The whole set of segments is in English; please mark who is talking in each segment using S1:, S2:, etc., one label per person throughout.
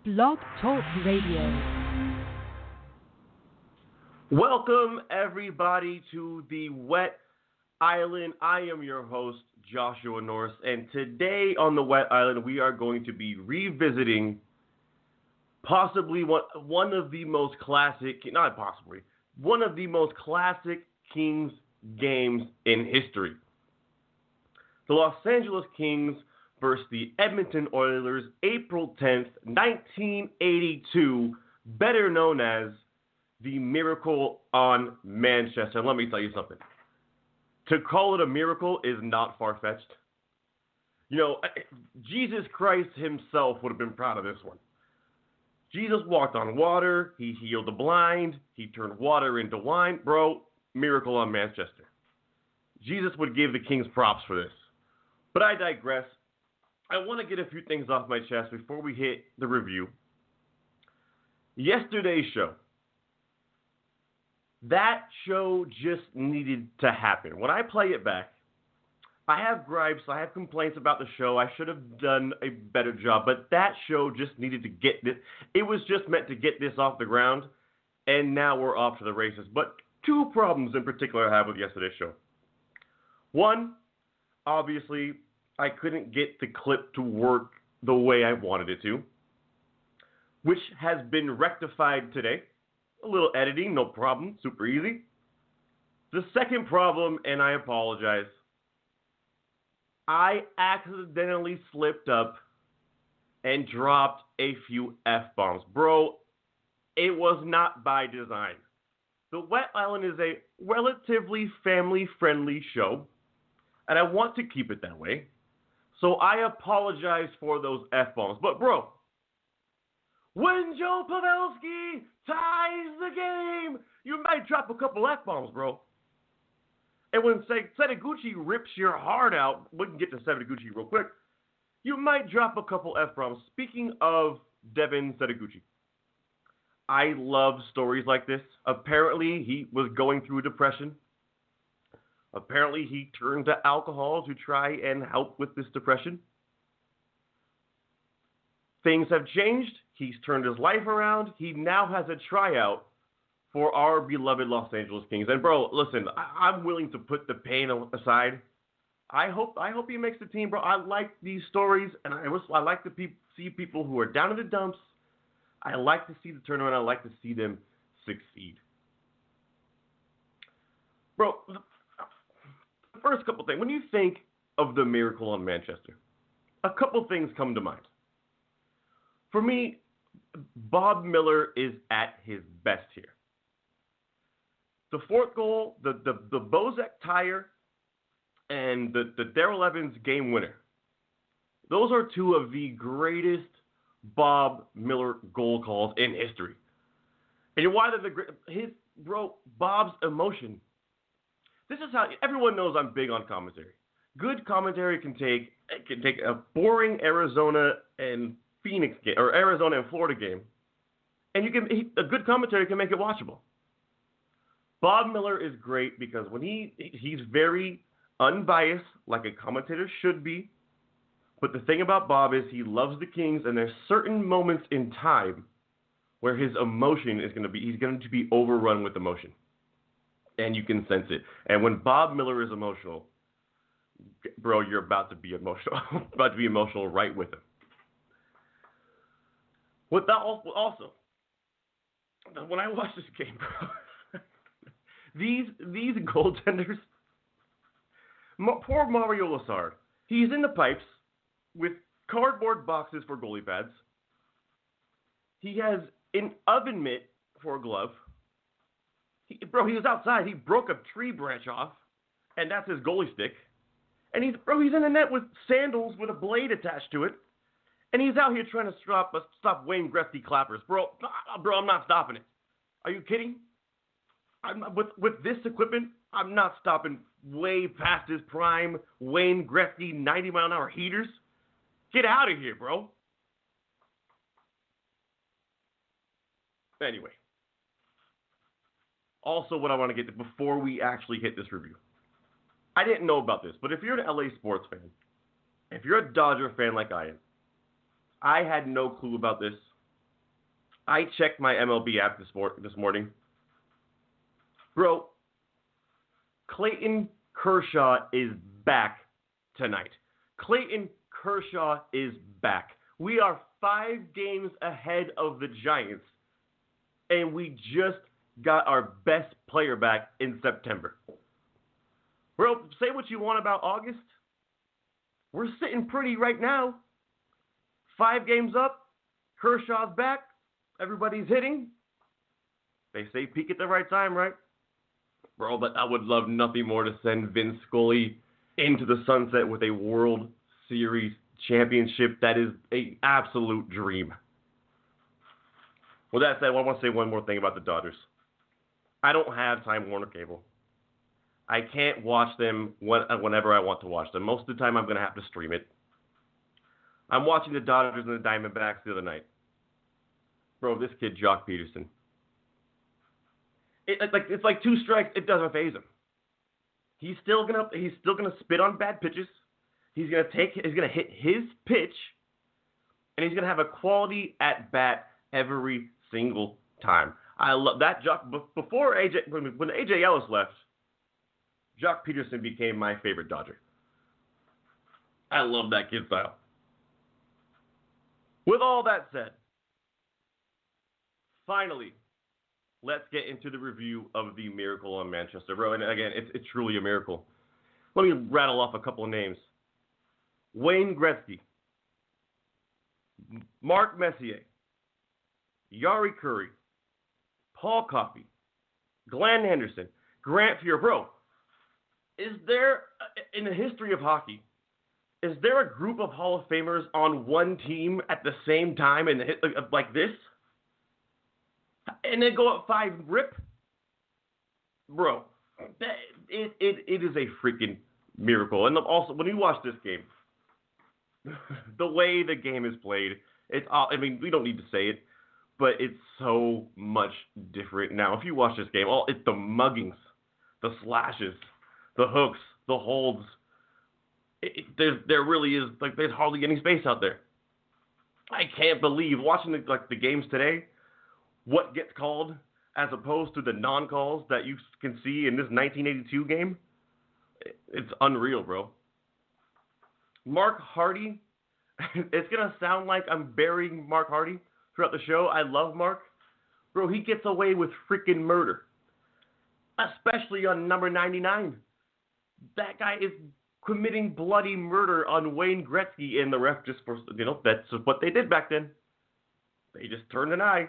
S1: Blog Talk Radio.
S2: Welcome, everybody, to the Wet Island. I am your host, Joshua Norris, and today on the Wet Island, we are going to be revisiting possibly one of the most classic, one of the most classic Kings games in history. The Los Angeles Kings versus the Edmonton Oilers, April 10th, 1982, better known as the Miracle on Manchester. And let me tell you something. To call it a miracle is not far-fetched. You know, Jesus Christ himself would have been proud of this one. Jesus walked on water. He healed the blind. He turned water into wine. Bro, miracle on Manchester. Jesus would give the Kings props for this. But I digress. I want to get a few things off my chest before we hit the review. Yesterday's show. That show just needed to happen. When I play it back, I have gripes, I have complaints about the show. I should have done a better job, but that show just needed to get this. It was just meant to get this off the ground, and now we're off to the races. But two problems in particular I have with yesterday's show. One, obviously, I couldn't get the clip to work the way I wanted it to, which has been rectified today. A little editing, no problem, super easy. The second problem, and I apologize, I accidentally slipped up and dropped a few F-bombs. Bro, it was not by design. The Wet Island is a relatively family-friendly show, and I want to keep it that way. So I apologize for those F-bombs. But, bro, when Joe Pavelski ties the game, you might drop a couple F-bombs, bro. And when Setaguchi rips your heart out, we can get to Setaguchi real quick, you might drop a couple F-bombs. Speaking of Devin Setaguchi, I love stories like this. Apparently, he was going through depression. Apparently, he turned to alcohol to try and help with this depression. Things have changed. He's turned his life around. He now has a tryout for our beloved Los Angeles Kings. And, bro, listen, I'm willing to put the pain aside. I hope he makes the team, bro. I like these stories, and I like to see people who are down in the dumps. I like to see the turnaround. I like to see them succeed. Bro, the first couple things. When you think of the Miracle on Manchester, a couple things come to mind. For me, Bob Miller is at his best here. The fourth goal, the Bozek tire, and the Darrell Evans game winner. Those are two of the greatest Bob Miller goal calls in history. And why they're Bob's emotion. This is how everyone knows I'm big on commentary. Good commentary can take a boring Arizona and Phoenix game or Arizona and Florida game, and a good commentary can make it watchable. Bob Miller is great because when he's very unbiased, like a commentator should be. But the thing about Bob is he loves the Kings, and there's certain moments in time where his emotion he's going to be overrun with emotion, and you can sense it. And when Bob Miller is emotional, bro, you're about to be emotional right with him. Also, when I watch this game, bro, these goaltenders, poor Mario Lessard, he's in the pipes with cardboard boxes for goalie pads. He has an oven mitt for a glove. He was outside. He broke a tree branch off, and that's his goalie stick. And he's in the net with sandals with a blade attached to it. And he's out here trying to stop Wayne Gretzky clappers. Bro, I'm not stopping it. Are you kidding? With this equipment, I'm not stopping way past his prime Wayne Gretzky 90-mile-an-hour heaters. Get out of here, bro. Anyway. Also, what I want to get to before we actually hit this review. I didn't know about this, but if you're an LA sports fan, if you're a Dodger fan like I am, I had no clue about this. I checked my MLB app this morning. Bro, Clayton Kershaw is back tonight. Clayton Kershaw is back. We are 5 games ahead of the Giants, and we just got our best player back in September. Bro, say what you want about August. We're sitting pretty right now. 5 games up. Kershaw's back. Everybody's hitting. They say peak at the right time, right? Bro, but I would love nothing more to send Vince Scully into the sunset with a World Series championship. That is an absolute dream. With that said, I want to say one more thing about the Dodgers. I don't have Time Warner Cable. I can't watch them whenever I want to watch them. Most of the time, I'm going to have to stream it. I'm watching the Dodgers and the Diamondbacks the other night. Bro, this kid, Jock Peterson. It's like 2 strikes. It doesn't faze him. He's still gonna spit on bad pitches. He's gonna hit his pitch, and he's gonna have a quality at bat every single time. I love that Jock. Before when AJ Ellis left, Jock Peterson became my favorite Dodger. I love that kid style. With all that said, finally, let's get into the review of the Miracle on Manchester. Bro, and again, it's truly a miracle. Let me rattle off a couple of names. Wayne Gretzky, Mark Messier, Yari Curry, Paul Coffey, Glenn Henderson, Grant Fuhr. Bro, is there, in the history of hockey, is there a group of Hall of Famers on one team at the same time and like this? And then go up 5 rip? Bro, it is a freaking miracle. And also, when you watch this game, the way the game is played, we don't need to say it, but it's so much different now. If you watch this game, it's the muggings, the slashes, the hooks, the holds. There really is, there's hardly any space out there. I can't believe, watching the games today, what gets called as opposed to the non-calls that you can see in this 1982 game. It's unreal, bro. Mark Hardy, it's going to sound like I'm burying Mark Hardy throughout the show. I love Mark. Bro, he gets away with freaking murder, especially on number 99. That guy is committing bloody murder on Wayne Gretzky, and the ref just, that's what they did back then. They just turned an eye.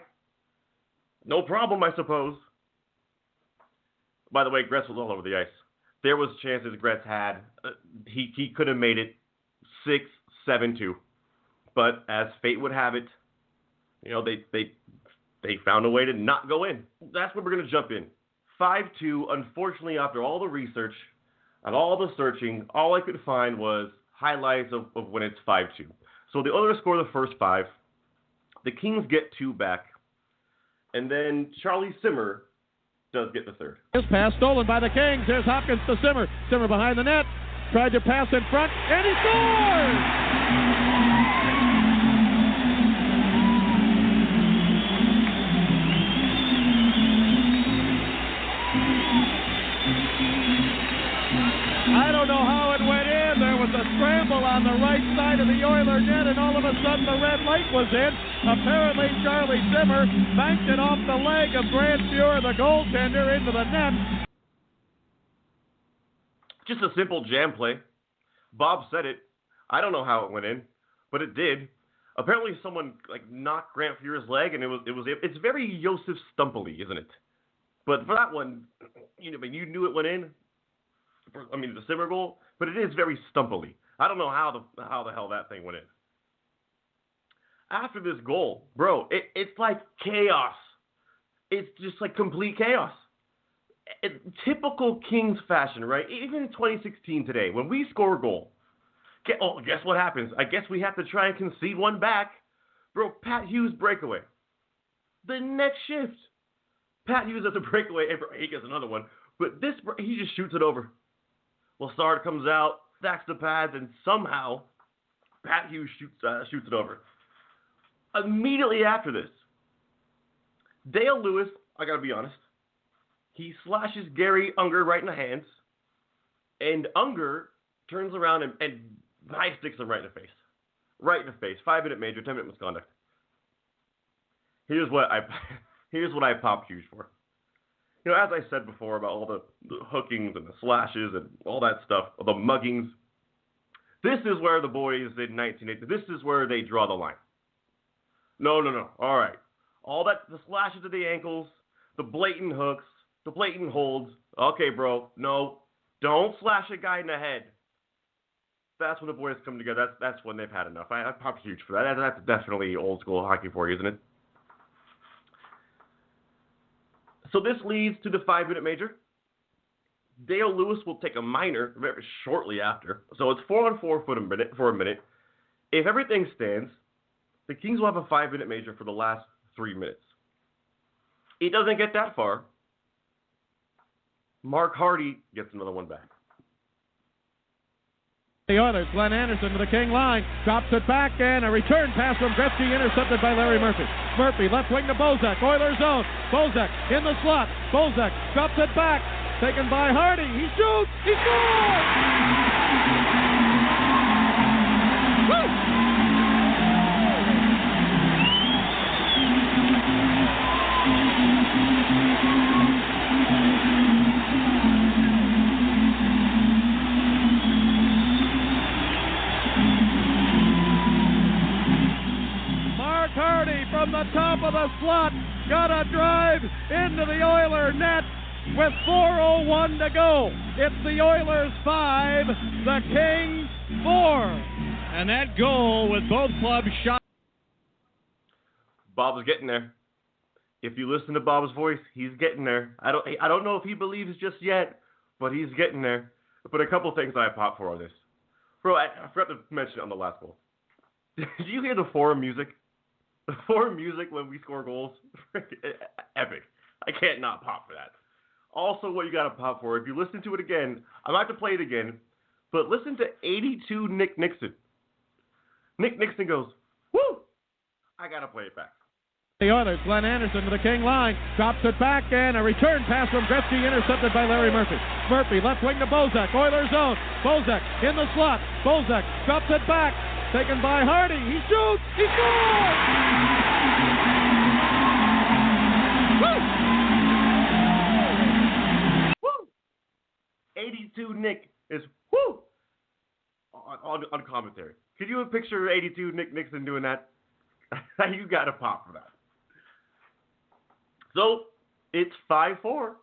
S2: No problem, I suppose. By the way, Gretz was all over the ice. There was chances Gretz had. He could have made it 6-7-2. But as fate would have it, they found a way to not go in. That's where we're going to jump in. 5-2, unfortunately, after all the research and all the searching, all I could find was highlights of when it's 5-2. So the Oilers score the first 5. The Kings get 2 back. And then Charlie Simmer does get the 3rd.
S3: This pass stolen by the Kings. There's Hopkins to Simmer. Simmer behind the net. Tried to pass in front, and he scores! I don't know how it went in. There was a scramble on the right side of the Oiler net, and all of a sudden the red light was in. Apparently Charlie Simmer banked it off the leg of Grant Fuhr, the goaltender, into the net.
S2: Just a simple jam play. Bob said it. I don't know how it went in, but it did. Apparently someone knocked Grant Fuhr's leg, and it's very Josef Stumpely, isn't it? But for that one, you knew it went in. The Simmer goal, but it is very Stumpely. I don't know how the hell that thing went in. After this goal, bro, it's like chaos. It's just like complete chaos. Typical Kings fashion, right? Even in 2016 today, when we score a goal, guess what happens? I guess we have to try and concede one back. Bro, Pat Hughes breakaway. The next shift, Pat Hughes has a breakaway. He gets another one, but he just shoots it over. Lassard comes out, stacks the pads, and somehow Pat Hughes shoots it over. Immediately after this, Dale Lewis, I got to be honest, he slashes Gary Unger right in the hands, and Unger turns around and knife sticks him right in the face. Right in the face. 5-minute major, 10-minute misconduct. Here's what I pop huge for. You know, as I said before about all the hookings and the slashes and all that stuff, the muggings, this is where the boys in 1980, this is where they draw the line. No. All right. All that, the slashes to the ankles, the blatant hooks, the blatant holds. Okay, bro. No. Don't slash a guy in the head. That's when the boys come together. That's when they've had enough. I pop huge for that. That's definitely old school hockey for you, isn't it? So this leads to the 5-minute major. Dale Lewis will take a minor very shortly after. So it's 4-on-4 for a minute. If everything stands, the Kings will have a 5-minute major for the last 3 minutes. It doesn't get that far. Mark Hardy gets another one back.
S3: The Oilers, Glenn Anderson to the King line, drops it back, and a return pass from Gretzky intercepted by Larry Murphy. Murphy, left wing to Bozak, Oilers zone. Bozak in the slot. Bozak drops it back, taken by Hardy. He shoots, he scores! Woo! From the top of the slot, got a drive into the Oiler net with 4:01 to go. It's the Oilers 5, the Kings 4. And that goal with both clubs shot.
S2: Bob's getting there. If you listen to Bob's voice, he's getting there. I don't know if he believes just yet, but he's getting there. But a couple things I pop for on this. Bro, I forgot to mention it on the last goal. Did you hear the forum music? The forum music when we score goals, epic. I can't not pop for that. Also, what you got to pop for, if you listen to it again, I'm not to play it again, but listen to 82 Nick Nixon. Nick Nixon goes, woo! I got to play it back.
S3: The Oilers, Glenn Anderson to the King line, drops it back, and a return pass from Gretzky intercepted by Larry Murphy. Murphy, left wing to Bozak, Oilers zone. Bozak in the slot. Bozak drops it back, taken by Hardy. He shoots, he scores! Woo!
S2: Woo! 82 Nick is woo! On commentary. Could you picture 82 Nick Nixon doing that? You got to pop for that. So, it's 5-4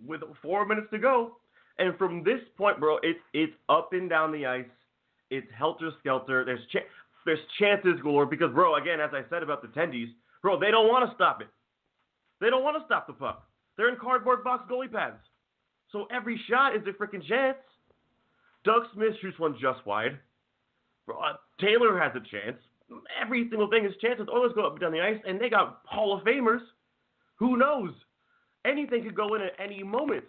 S2: with 4 minutes to go. And from this point, bro, it's up and down the ice. It's helter-skelter. There's chances galore because, bro, again, as I said about the Tendies, bro, they don't want to stop it. They don't want to stop the puck. They're in cardboard box goalie pads. So every shot is a freaking chance. Doug Smith shoots one just wide. Bro, Taylor has a chance. Every single thing is chances. Oilers go up and down the ice, and they got Hall of Famers. Who knows? Anything could go in at any moment.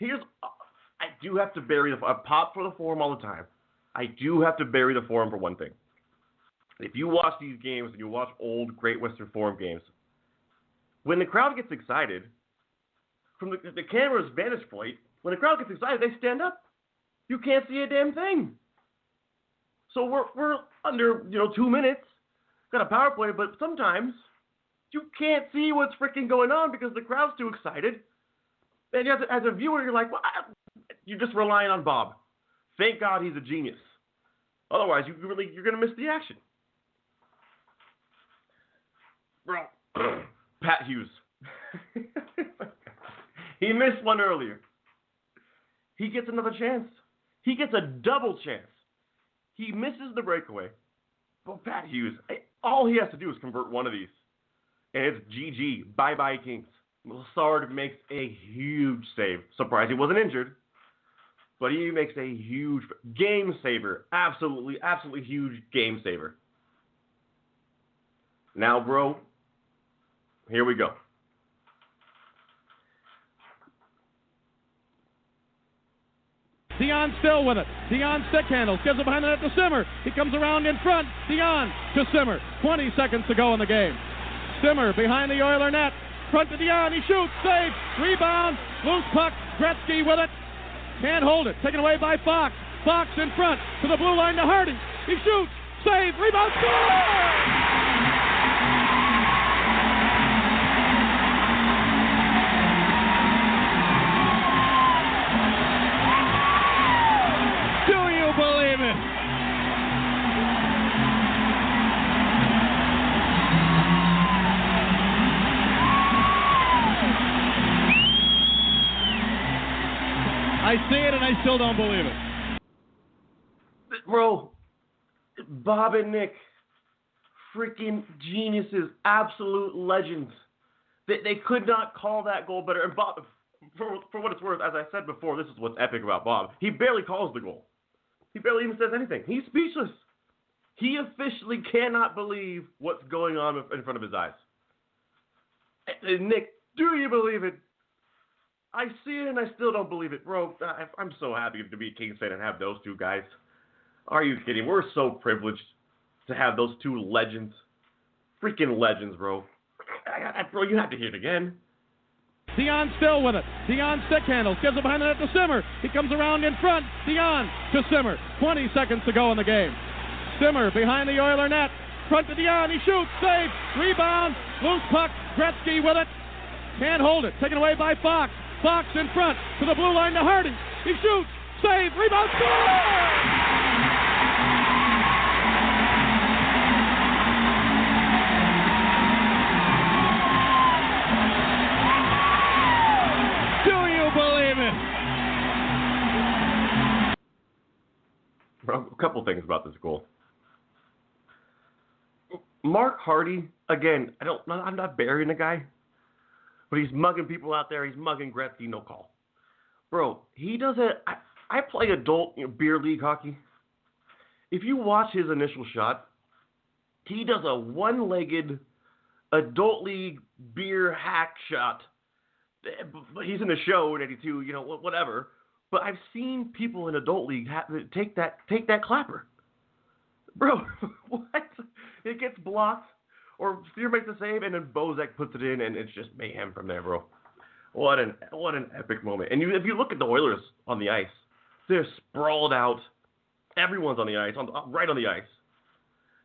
S2: I do have to bury I pop for the forum all the time. I do have to bury the forum for one thing. If you watch these games and you watch old Great Western Forum games, when the crowd gets excited, from the camera's vantage point, when the crowd gets excited, they stand up. You can't see a damn thing. So we're under 2 minutes. Got a power play, but sometimes you can't see what's freaking going on because the crowd's too excited. And as a viewer, you're like, well, you're just relying on Bob. Thank God he's a genius. Otherwise, you're going to miss the action. Bro, Pat Hughes. He missed one earlier. He gets another chance. He gets a double chance. He misses the breakaway. But Pat Hughes, all he has to do is convert one of these. And it's GG. Bye-bye, Kings. Lassard makes a huge save. Surprised he wasn't injured. But he makes a huge game saver. Absolutely huge game saver. Now, bro, here we go.
S3: Dion still with it. Dion stick handles. Gives it behind the net to Simmer. He comes around in front. Dion to Simmer. 20 seconds to go in the game. Simmer behind the Oiler net. Front to Dion. He shoots. Save. Rebound. Loose puck. Gretzky with it. Can't hold it. Taken away by Fox. Fox in front to the blue line to Harding. He shoots. Save. Rebound. Score! Believe it. I see it and I still don't believe it.
S2: Bro, Bob and Nick, freaking geniuses, absolute legends. They could not call that goal better. And Bob, for what it's worth, as I said before, this is what's epic about Bob. He barely calls the goal. He barely even says anything. He's speechless. He officially cannot believe what's going on in front of his eyes. And Nick, do you believe it? I see it and I still don't believe it. Bro, I'm so happy to be a Kings fan and have those two guys. Are you kidding? We're so privileged to have those two legends. Freaking legends, bro. Bro, you have to hear it again.
S3: Dion still with it. Dion stick handles. Gives it behind the net to Simmer. He comes around in front. Dion to Simmer. 20 seconds to go in the game. Simmer behind the Oiler net. Front to Dion. He shoots. Save. Rebound. Loose puck. Gretzky with it. Can't hold it. Taken away by Fox. Fox in front to the blue line to Harding. He shoots. Save. Rebound. Score! Believe it.
S2: A couple things about this goal. Mark Hardy, again, I'm not burying the guy, but he's mugging people out there. He's mugging Gretzky, no call. Bro, he does it. I play adult beer league hockey. If you watch his initial shot, he does a one-legged adult league beer hack shot. But he's in the show in 82, whatever. But I've seen people in adult league take that clapper. Bro, what? It gets blocked, or Steer makes the save, and then Bozak puts it in, and it's just mayhem from there, bro. What an epic moment. And if you look at the Oilers on the ice, they're sprawled out. Everyone's on the ice, right on the ice.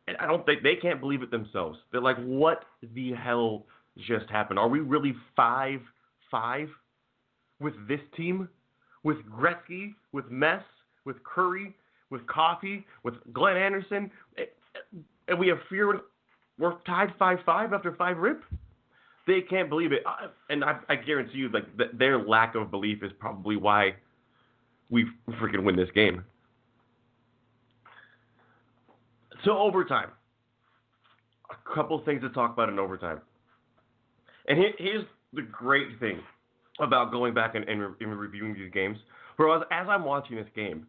S2: And I don't think they can't believe it themselves. They're like, what the hell just happened? Are we really 5-5 with this team? With Gretzky, with Mess, with Curry, with Coffey, with Glenn Anderson, and we have fear. We're tied 5-5 after 5 rip. They can't believe it, and I guarantee you, their lack of belief is probably why we freaking win this game. So overtime, a couple things to talk about in overtime, and here's the great thing about going back and reviewing these games. Bro, as I'm watching this game,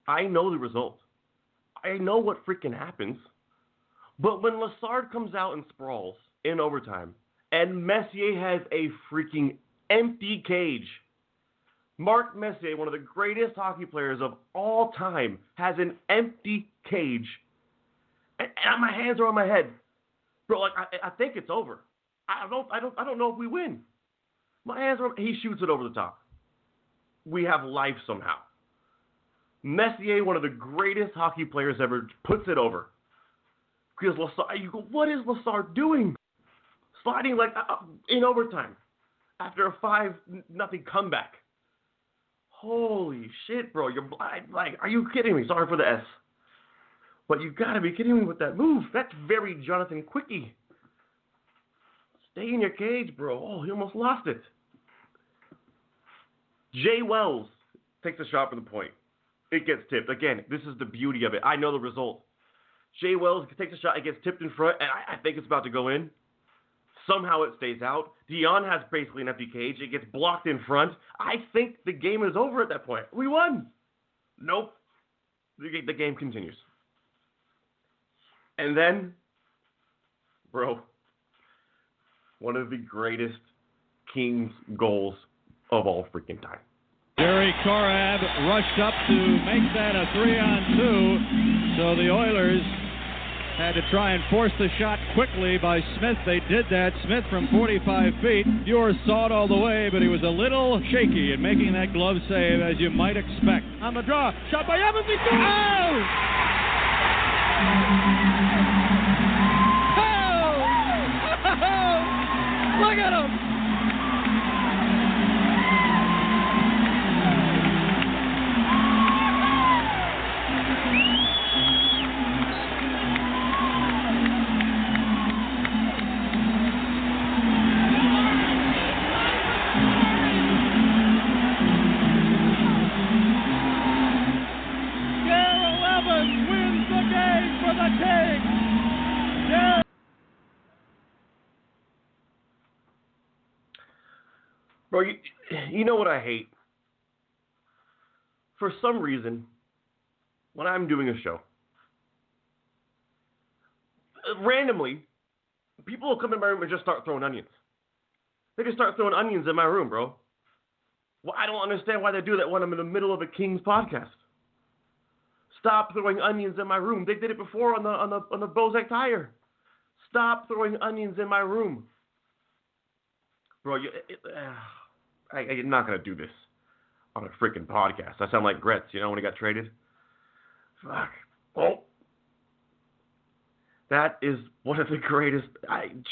S2: I know the result. I know what freaking happens. But when Lassard comes out and sprawls in overtime, and Messier has a freaking empty cage, Mark Messier, one of the greatest hockey players of all time, has an empty cage, and my hands are on my head. Bro, I think it's over. I don't know if we win. My hands are. He shoots it over the top. We have life somehow. Messier, one of the greatest hockey players ever, puts it over. Because Lassard, you go, what is Lassard doing? Sliding in overtime after a 5-0 comeback. Holy shit, bro! You're blind. Are you kidding me? Sorry for the S, but you gotta be kidding me with that move. That's very Jonathan Quicky. Stay in your cage, bro. Oh, he almost lost it. Jay Wells takes a shot from the point. It gets tipped. Again, this is the beauty of it. I know the result. Jay Wells takes a shot. It gets tipped in front, and I think it's about to go in. Somehow it stays out. Dion has basically an empty cage. It gets blocked in front. I think the game is over at that point. We won. Nope. The game continues. And then, bro, one of the greatest Kings goals of all freaking time.
S3: Jerry Korab rushed up to make that a 3-on-2, so the Oilers had to try and force the shot quickly by Smith. They did that. Smith from 45 feet. Ure saw it all the way, but he was a little shaky in making that glove save, as you might expect. On the draw, shot by Evans. He scores! Oh! Look at him!
S2: Bro, you know what I hate? For some reason, when I'm doing a show, randomly, people will come in my room and just start throwing onions. They just start throwing onions in my room, bro. Well, I don't understand why they do that when I'm in the middle of a Kings podcast. Stop throwing onions in my room. They did it before on the Bozak tire. Stop throwing onions in my room. Bro, I'm not going to do this on a freaking podcast. I sound like Gretz, when he got traded. Fuck. Oh. That is one of the greatest.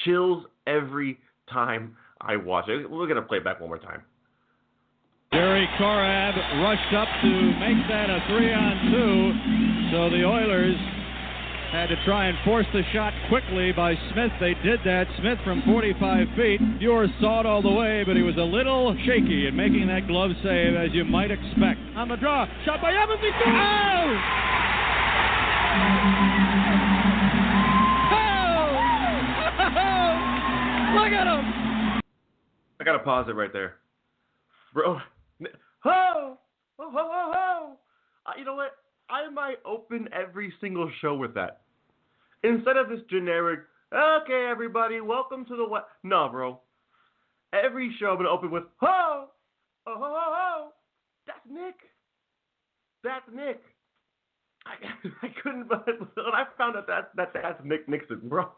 S2: Chills every time I watch it. We're going to play it back one more time.
S3: Jerry Korab rushed up to make that a 3-on-2, so the Oilers had to try and force the shot quickly by Smith. They did that. Smith from 45 feet. Ure saw it all the way, but he was a little shaky in making that glove save, as you might expect. On the draw, shot by Evans. He scores! Oh! Look at him!
S2: I gotta pause it right there, bro. Ho! Ho! Ho! Ho! Ho! You know what? I might open every single show with that. Instead of this generic, okay, everybody, welcome to the what? No, bro. Every show I'm going to open with, ho! Ho! Ho! Ho! Ho! That's Nick. That's Nick. I couldn't, but when I found out that's Nick Nixon, bro.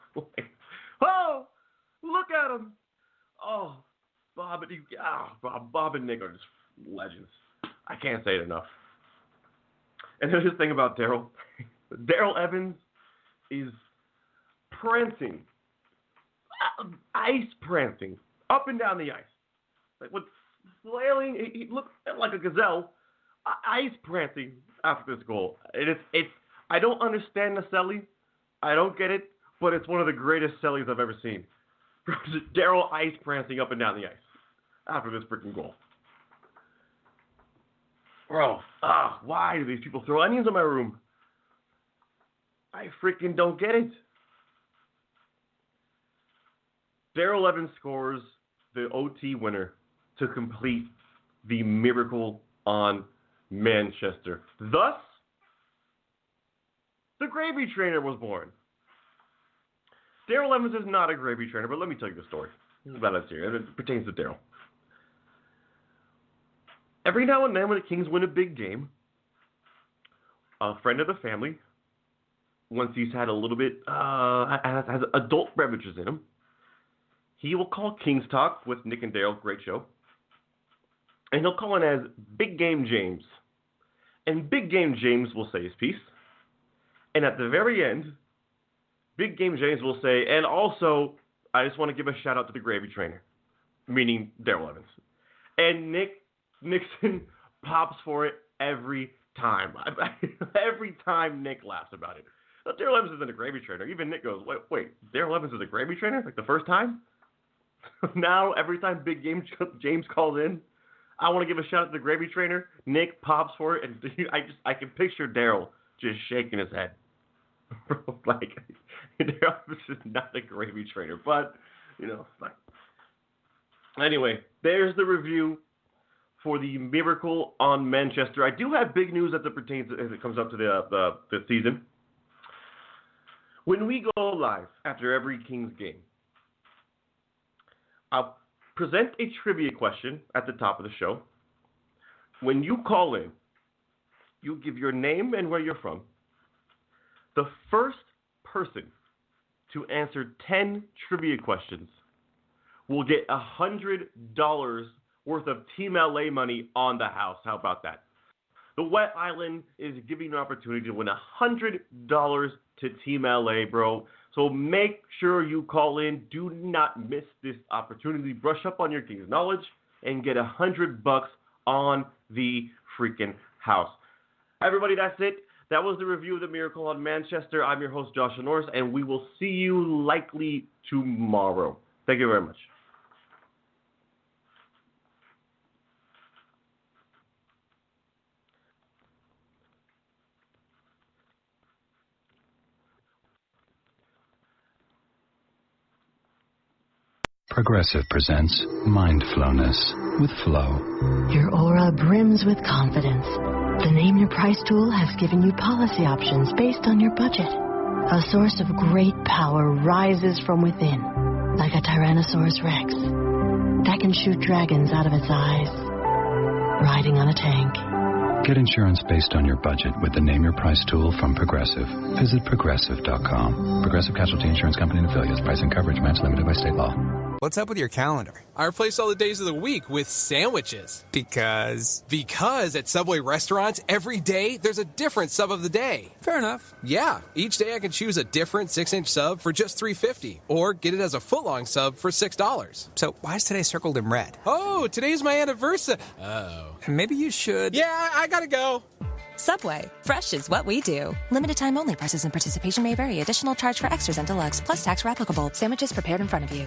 S2: Ho! Look at him. Oh, Bob and Nick are just legends. I can't say it enough. And there's this thing about Daryl. Daryl Evans is prancing, ice prancing, up and down the ice. Like with flailing, he looks like a gazelle, ice prancing after this goal. It's I don't understand the celly. I don't get it, but it's one of the greatest cellies I've ever seen. Daryl ice prancing up and down the ice after this freaking goal. Bro, why do these people throw onions in my room? I freaking don't get it. Daryl Evans scores the OT winner to complete the miracle on Manchester. Thus, the gravy trainer was born. Daryl Evans is not a gravy trainer, but let me tell you the story. About it here. It pertains to Daryl. Every now and then when the Kings win a big game, a friend of the family, once he's had a little bit, has adult beverages in him, he will call Kings Talk with Nick and Daryl, great show, and he'll call in as Big Game James. And Big Game James will say his piece, and at the very end, Big Game James will say, and also, I just want to give a shout out to the gravy trainer, meaning Daryl Evans. And Nick Nixon pops for it every time. Every time Nick laughs about it. Daryl Evans isn't a gravy trainer. Even Nick goes, wait, Daryl Evans is a gravy trainer? Like the first time? Now, every time Big Game James calls in, I want to give a shout out to the gravy trainer. Nick pops for it, and I can picture Daryl just shaking his head. Like, Daryl Evans is not a gravy trainer, but, fine. Anyway, there's the review for the miracle on Manchester. I do have big news as it comes up to the season. When we go live after every Kings game, I'll present a trivia question at the top of the show when you call in, you give your name and where you're from. The first person to answer 10 trivia questions will get $100 worth of Team LA money on the house. How about that? The Wet Island is giving you an opportunity to win $100 to Team LA, bro. So make sure you call in. Do not miss this opportunity. Brush up on your King's knowledge and get $100 on the freaking house. Everybody, that's it. That was the review of the Miracle on Manchester. I'm your host, Joshua Norris, and we will see you likely tomorrow. Thank you very much.
S4: Progressive presents Mindfulness with Flow.
S1: Your aura brims with confidence. The Name Your Price tool has given you policy options based on your budget. A source of great power rises from within, like a Tyrannosaurus Rex that can shoot dragons out of its eyes, riding on a tank.
S4: Get insurance based on your budget with the Name Your Price tool from Progressive. Visit Progressive.com. Progressive Casualty Insurance Company and Affiliates. Price and coverage match limited by state law.
S5: What's up with your calendar? I replaced all the days of the week with sandwiches. Because at Subway restaurants, every day, there's a different sub of the day. Fair enough. Yeah, each day I can choose a different 6-inch sub for just $3.50, or get it as a foot-long sub for $6. So why is today circled in red? Oh, today's my anniversary. Oh. And maybe you should... Yeah, I gotta go.
S6: Subway. Fresh is what we do. Limited time only. Prices and participation may vary. Additional charge for extras and deluxe, plus tax where applicable. Sandwiches prepared in front of you.